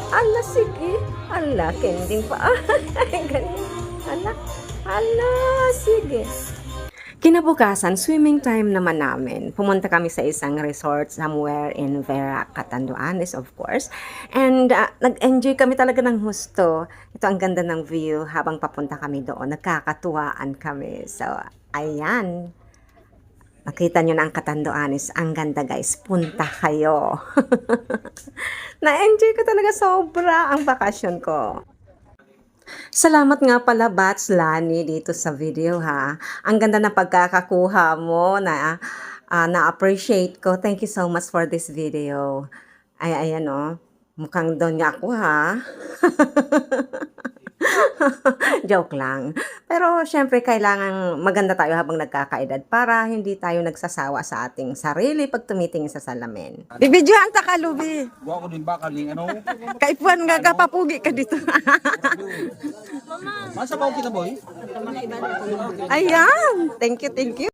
Ala, sige. Ala, kending pa. Ay, ganyan. Ala, ala, sige. Kinabukasan, swimming time naman namin. Pumunta kami sa isang resort somewhere in Vera, Catanduanes, of course. And nag-enjoy kami talaga ng husto. Ito ang ganda ng view habang papunta kami doon. Nagkakatuwaan kami. So, ayan. Nakita nyo na ang Catanduanes. Ang ganda, guys. Punta kayo. Na-enjoy ko talaga sobra ang bakasyon ko. Salamat nga pala, Bats Lani, dito sa video, ha. Ang ganda ng pagkakakuha mo na-appreciate ko. Thank you so much for this video. Ay, ayan, oh. Mukhang doon nga ako, ha. Joke lang. Pero, syempre, kailangan maganda tayo habang nagkakaedad para hindi tayo nagsasawa sa ating sarili pag tumitingin sa salamin. Bibidyohan ta ka, Lubi. Buwa ko din ba kaling ano? Kaipuan nga kapapugi ka dito. Masa ba kita boy? Ayan. Thank you, thank you.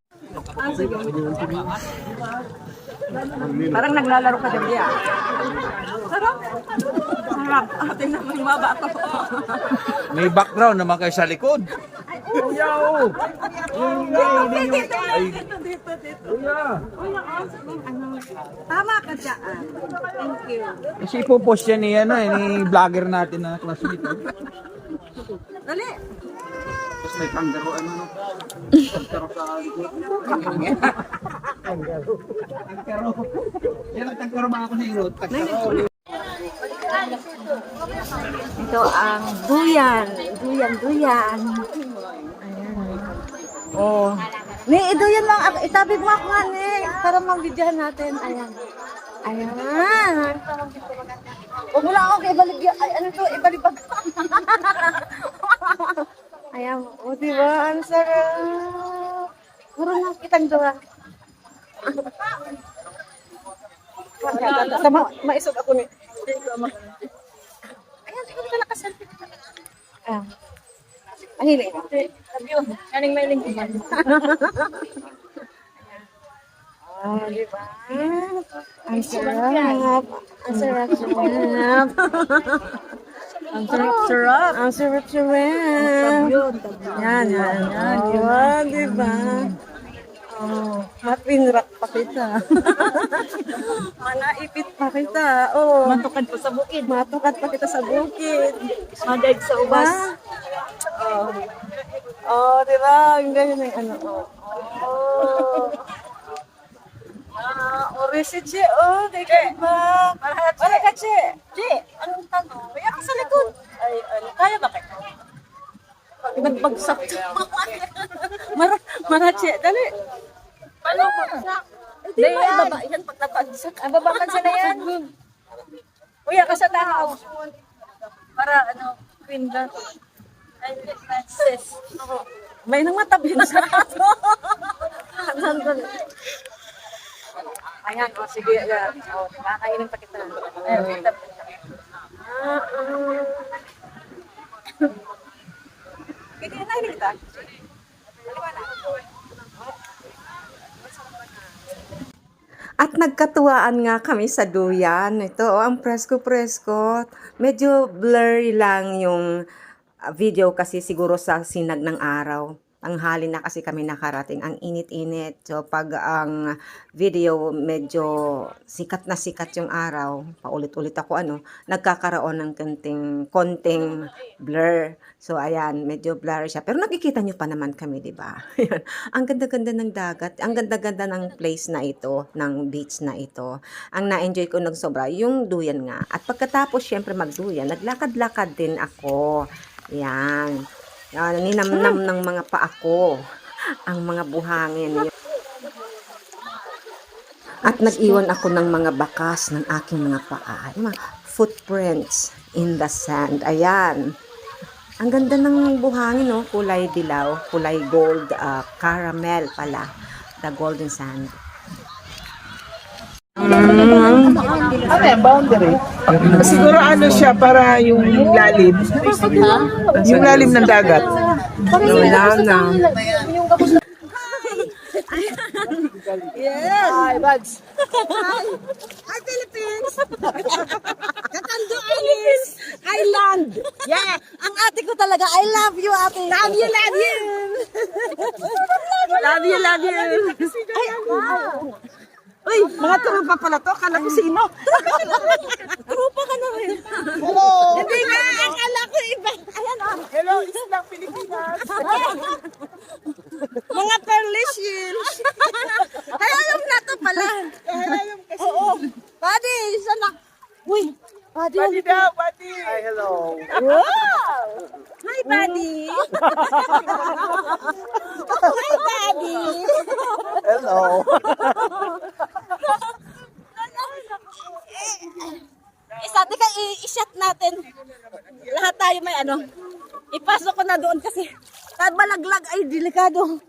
Parang naglalaro ka din diya. Sarap. Sarap. Tingnan mo yung baba ko. May background naman kayo sa likod. Yo! Ay, Tama ka dyan. Thank you. kasi ipopost yan ni, ni vlogger natin na classmate. Dali. Tapos may kanggaro, no? Kanggaro sa likod. Kanggaro. Yan ang kanggaro mga ako sa irot. Kanggaro. Ito ang duyan. Duyan. Ayan. Oh. Ni, duyan lang. Itabi mo ako nga, ni. Para mambidyahan natin. Ayan. Ayan. Huwag mo lang ako ibaligyan. Ay, ano to? Ibalibag. Ayan. O, diba? Ang sarap. Puro lang kitang doha. Maisog ako ni. Ayan, siguro ka nakaselfie. Ah. Ang hiling. Kaning may link. Oh, di ba? Ang sarap. Ang sarap. Ang sarap. Ang sarap. Yan. Oh, di ba? Oh, mapinrak pa kita. Manaipit pa kita. Oh. Matukad po sa bukid. Matukad pa kita sa bukid. Madayag sa ubas. Oh. Oh, di ba? Ang ganyan ang ano. Oh. Orisi, Che. Oh, di ka ba? Para ka, Che. Che, anong tanong? Kaya ka sa likod. Ay, ano, kaya ba kayo? Nagbagsak. Marache, dali. Paano bagsak? Hindi ba ibaba yan pag nabagsak? Ang babakan sa na yan. Uya ka sa tao. Para ano, queen lang. Ay, princess. May nang matabin sa ato. Ayan, o sige. O, makakainin pa kita. Ay, Kaya na kita. At nagkatuwaan nga kami sa duyan. Ito, ang presko-presko. Medyo blurry lang yung video kasi siguro sa sinag ng araw. Tanghali na kasi kami nakarating. Ang init-init. So, pag ang video medyo sikat na sikat yung araw, paulit-ulit ako, nagkakaroon ng konting blur. So, ayan, medyo blurry siya. Pero nakikita nyo pa naman kami, di ba? Ang ganda-ganda ng dagat. Ang ganda-ganda ng place na ito, ng beach na ito. Ang na-enjoy ko nagsobra, yung duyan nga. At pagkatapos, syempre magduyan, naglakad-lakad din ako. Yan. Ninamnam ng mga paa ko ang mga buhangin. At nag-iwan ako ng mga bakas ng aking mga paa. Yung mga footprints in the sand. Ayan. Ang ganda ng buhangin, no? Kulay dilaw, kulay gold, caramel pala. The golden sand. Ano yan, boundary? Siguro ano siya para yung lalim. Yung lalim ng dagat. Yes! Hi, buds. Hi, Philippines! Catanduanes! Yeah, ang ate ko talaga. I love you, ate. Love you, love you. Love you, love you. Ay, Uy, mga tropa pala to. Kala ko sino? trupa ka na rin. Hello! Hindi nga, akala ko iba. Ayan, oh. Hello, Islang Pilipinas! Mga pearly shields. Ay, alam na to pala. Oo. Buddy, sana. Uy, buddy. Buddy daw, buddy! Hi, hello! Wow! Hi, buddy. Hi, buddy. Hello! Sabi ka, i-shot natin. Lahat tayo may ano. Ipasok ko na doon kasi malaglag ay delikado.